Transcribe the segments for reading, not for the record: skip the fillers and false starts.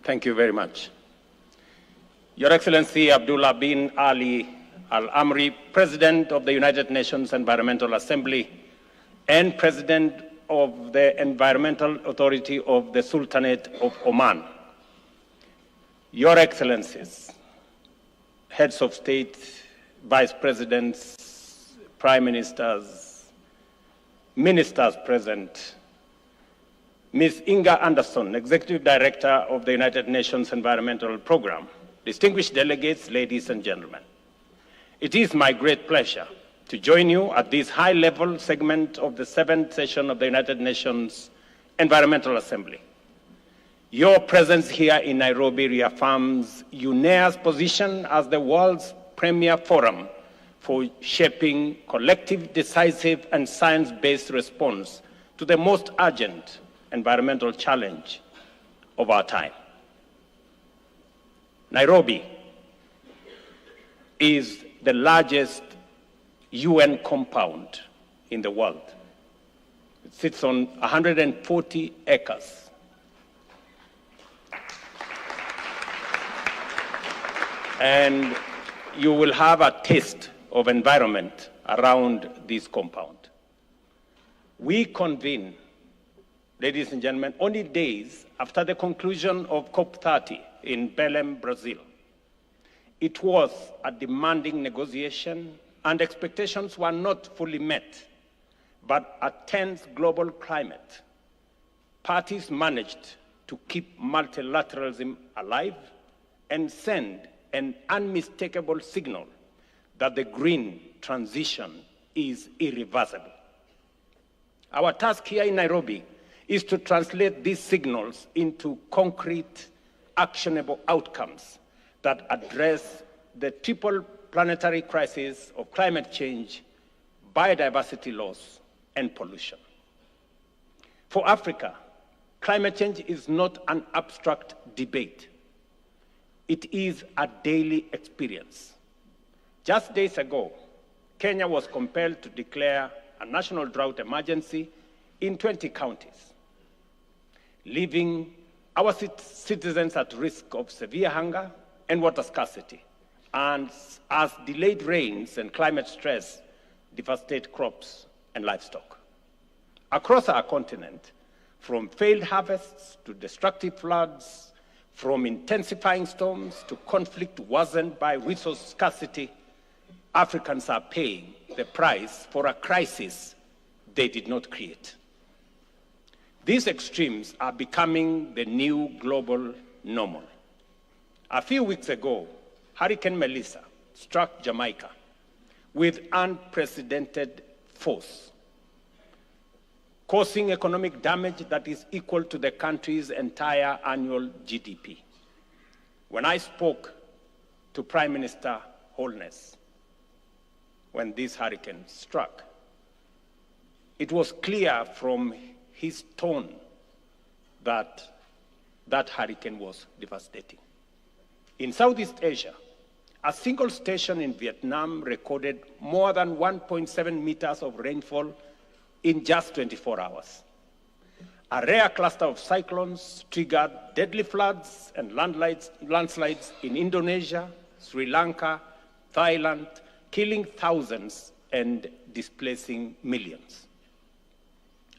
Thank you very much. Your Excellency Abdullah bin Ali Al-Amri, President of the United Nations Environmental Assembly and President of the Environmental Authority of the Sultanate of Oman. Your Excellencies, Heads of State, Vice Presidents, Prime Ministers, Ministers present, Ms. Inga Anderson, Executive Director of the United Nations Environmental Programme, distinguished delegates, ladies and gentlemen. It is my great pleasure to join you at this high-level segment of the 7th session of the United Nations Environmental Assembly. Your presence here in Nairobi reaffirms UNEA's position as the world's premier forum for shaping collective, decisive, and science-based response to the most urgent environmental challenge of our time. Nairobi is the largest UN compound in the world. It sits on 140 acres. And you will have a taste of environment around this compound. We convene, ladies and gentlemen, only days after the conclusion of COP30 in Belém, Brazil. It was a demanding negotiation and expectations were not fully met, but a tense global climate. Parties managed to keep multilateralism alive and send an unmistakable signal that the green transition is irreversible. Our task here in Nairobi is to translate these signals into concrete, actionable outcomes that address the triple planetary crisis of climate change, biodiversity loss, and pollution. For Africa, climate change is not an abstract debate. It is a daily experience. Just days ago, Kenya was compelled to declare a national drought emergency in 20 counties, leaving our citizens at risk of severe hunger and water scarcity, and as delayed rains and climate stress devastate crops and livestock. Across our continent, from failed harvests to destructive floods, from intensifying storms to conflict worsened by resource scarcity, Africans are paying the price for a crisis they did not create. These extremes are becoming the new global normal. A few weeks ago, Hurricane Melissa struck Jamaica with unprecedented force, causing economic damage that is equal to the country's entire annual GDP. When I spoke to Prime Minister Holness when this hurricane struck, it was clear from his tone that that hurricane was devastating. In Southeast Asia, a single station in Vietnam recorded more than 1.7 meters of rainfall in just 24 hours. A rare cluster of cyclones triggered deadly floods and landslides in Indonesia, Sri Lanka, Thailand, killing thousands and displacing millions.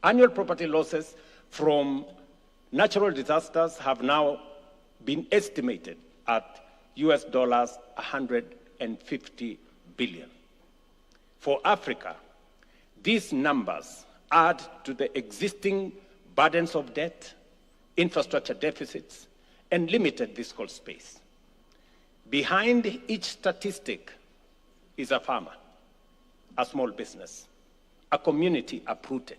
Annual property losses from natural disasters have now been estimated at US dollars 150 billion. For Africa, these numbers add to the existing burdens of debt, infrastructure deficits, and limited fiscal space. Behind each statistic is a farmer, a small business, a community uprooted.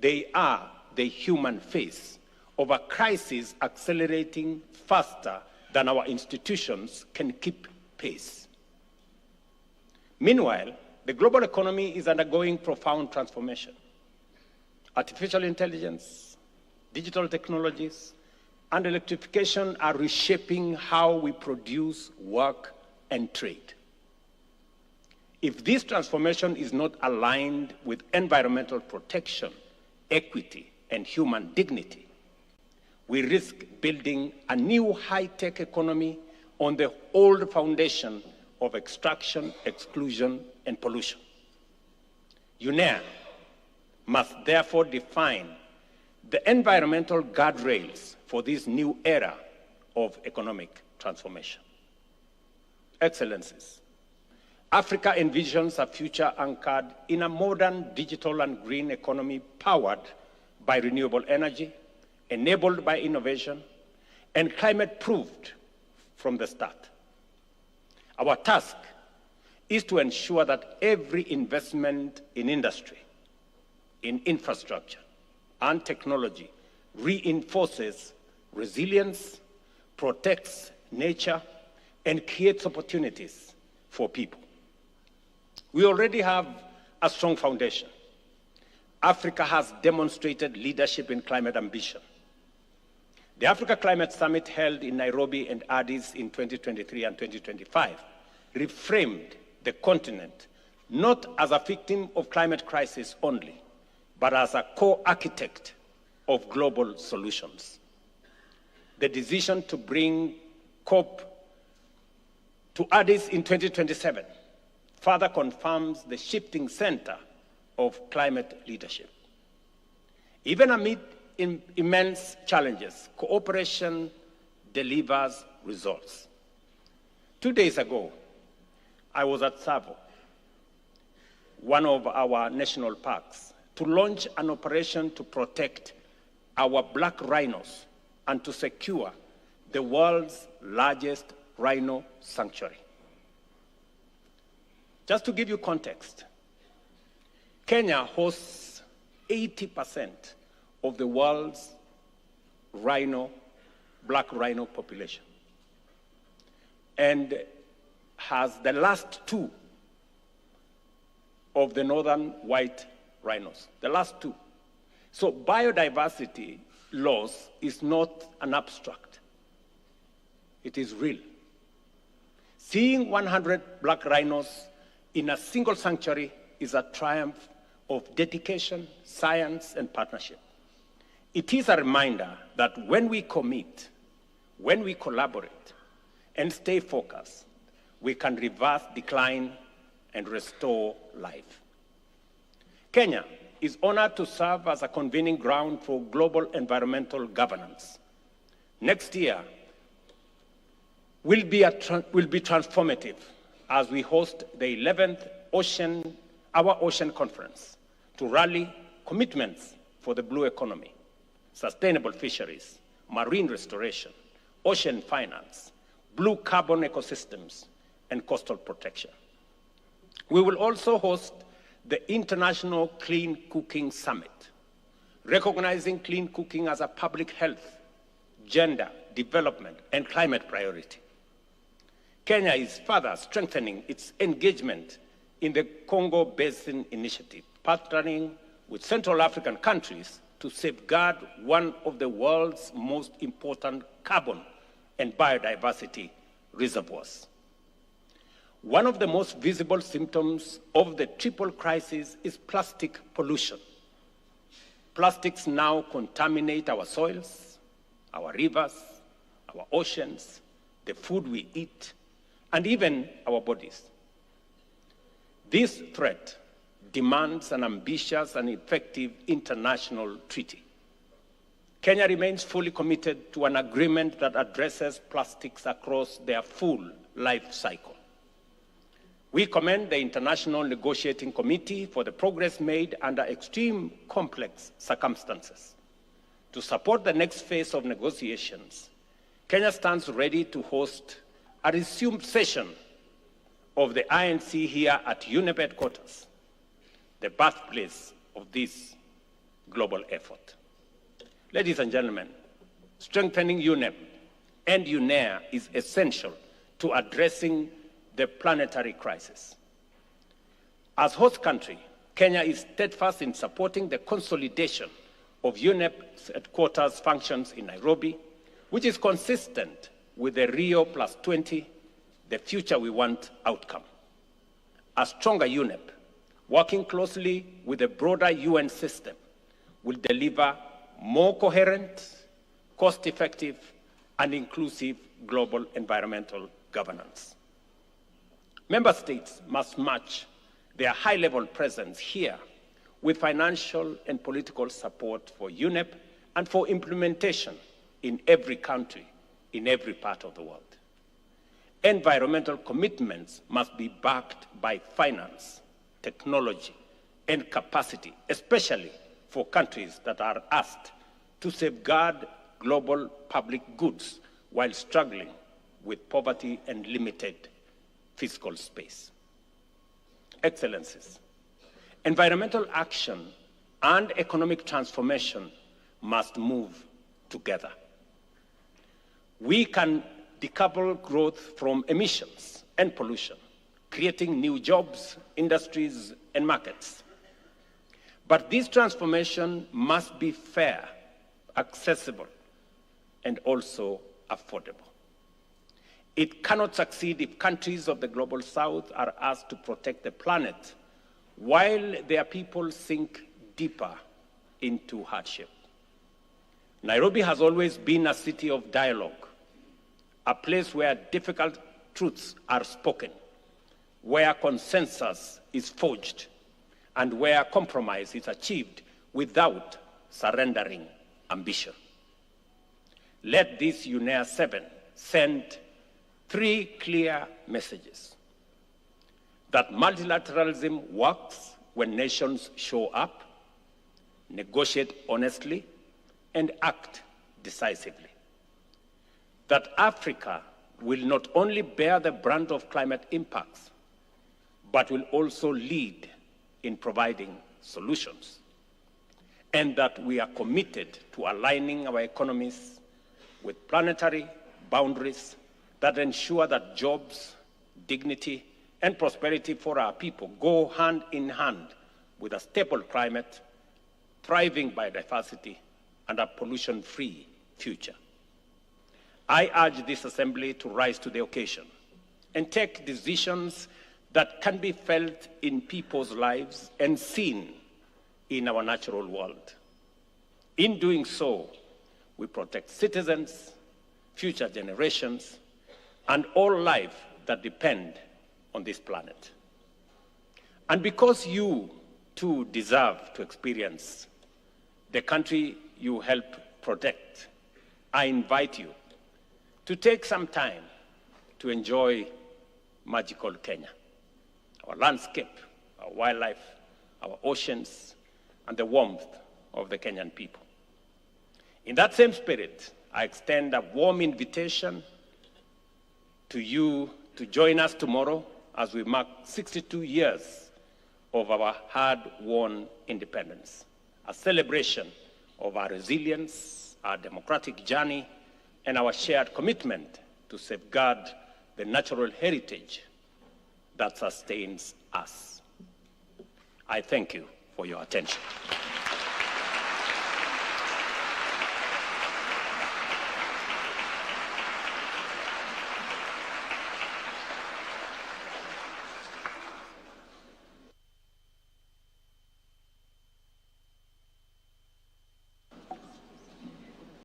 They are the human face of a crisis accelerating faster than our institutions can keep pace. Meanwhile, the global economy is undergoing profound transformation. Artificial intelligence, digital technologies, and electrification are reshaping how we produce, work, and trade. If this transformation is not aligned with environmental protection, equity, and human dignity, we risk building a new high-tech economy on the old foundation of extraction, exclusion, and pollution. UNEA must therefore define the environmental guardrails for this new era of economic transformation. Excellencies, Africa envisions a future anchored in a modern digital and green economy powered by renewable energy, enabled by innovation, and climate-proofed from the start. Our task is to ensure that every investment in industry, in infrastructure, and technology reinforces resilience, protects nature, and creates opportunities for people. We already have a strong foundation. Africa has demonstrated leadership in climate ambition. The Africa Climate Summit held in Nairobi and Addis in 2023 and 2025 reframed the continent not as a victim of climate crisis only, but as a co-architect of global solutions. The decision to bring COP to Addis in 2027 further confirms the shifting center of climate leadership. Even amid immense challenges, cooperation delivers results. 2 days ago, I was at Tsavo, one of our national parks, to launch an operation to protect our black rhinos and to secure the world's largest rhino sanctuary. Just to give you context, Kenya hosts 80% of the world's black rhino population, and has the last two of the northern white rhinos, the last two. So biodiversity loss is not an abstract. It is real. Seeing 100 black rhinos in a single sanctuary is a triumph of dedication, science, and partnership. It is a reminder that when we commit, when we collaborate, and stay focused, we can reverse decline and restore life. Kenya is honored to serve as a convening ground for global environmental governance. Next year will be transformative as we host the 11th Our Ocean Conference to rally commitments for the blue economy, sustainable fisheries, marine restoration, ocean finance, blue carbon ecosystems, and coastal protection. We will also host the International Clean Cooking Summit, recognizing clean cooking as a public health, gender, development, and climate priority. Kenya is further strengthening its engagement in the Congo Basin Initiative, partnering with Central African countries to safeguard one of the world's most important carbon and biodiversity reservoirs. One of the most visible symptoms of the triple crisis is plastic pollution. Plastics now contaminate our soils, our rivers, our oceans, the food we eat, and even our bodies. This threat demands an ambitious and effective international treaty. Kenya remains fully committed to an agreement that addresses plastics across their full life cycle. We commend the International Negotiating Committee for the progress made under extreme complex circumstances. To support the next phase of negotiations, Kenya stands ready to host a resumed session of the INC here at UNEP headquarters, the birthplace of this global effort. Ladies and gentlemen, strengthening UNEP and UNEA is essential to addressing the planetary crisis. As host country, Kenya is steadfast in supporting the consolidation of UNEP's headquarters functions in Nairobi, which is consistent with the Rio +20, the future we want outcome. A stronger UNEP, working closely with the broader UN system, will deliver more coherent, cost-effective, and inclusive global environmental governance. Member states must match their high-level presence here with financial and political support for UNEP and for implementation in every country, in every part of the world. Environmental commitments must be backed by finance, technology, and capacity, especially for countries that are asked to safeguard global public goods while struggling with poverty and limited fiscal space. Excellencies, environmental action and economic transformation must move together. We can decouple growth from emissions and pollution, creating new jobs, industries, and markets. But this transformation must be fair, accessible, and also affordable. It cannot succeed if countries of the global south are asked to protect the planet while their people sink deeper into hardship. Nairobi has always been a city of dialogue, a place where difficult truths are spoken, where consensus is forged, and where compromise is achieved without surrendering ambition. Let this UNEA 7 send 3 clear messages: that multilateralism works when nations show up, negotiate honestly, and act decisively; that Africa will not only bear the brunt of climate impacts, but will also lead in providing solutions; and that we are committed to aligning our economies with planetary boundaries that ensure that jobs, dignity, and prosperity for our people go hand in hand with a stable climate, thriving biodiversity, and a pollution-free future. I urge this assembly to rise to the occasion and take decisions that can be felt in people's lives and seen in our natural world. In doing so, we protect citizens, future generations, and all life that depend on this planet. And because you too deserve to experience the country you help protect, I invite you to take some time to enjoy magical Kenya, our landscape, our wildlife, our oceans, and the warmth of the Kenyan people. In that same spirit, I extend a warm invitation to you to join us tomorrow as we mark 62 years of our hard-won independence, a celebration of our resilience, our democratic journey, and our shared commitment to safeguard the natural heritage that sustains us. I thank you for your attention.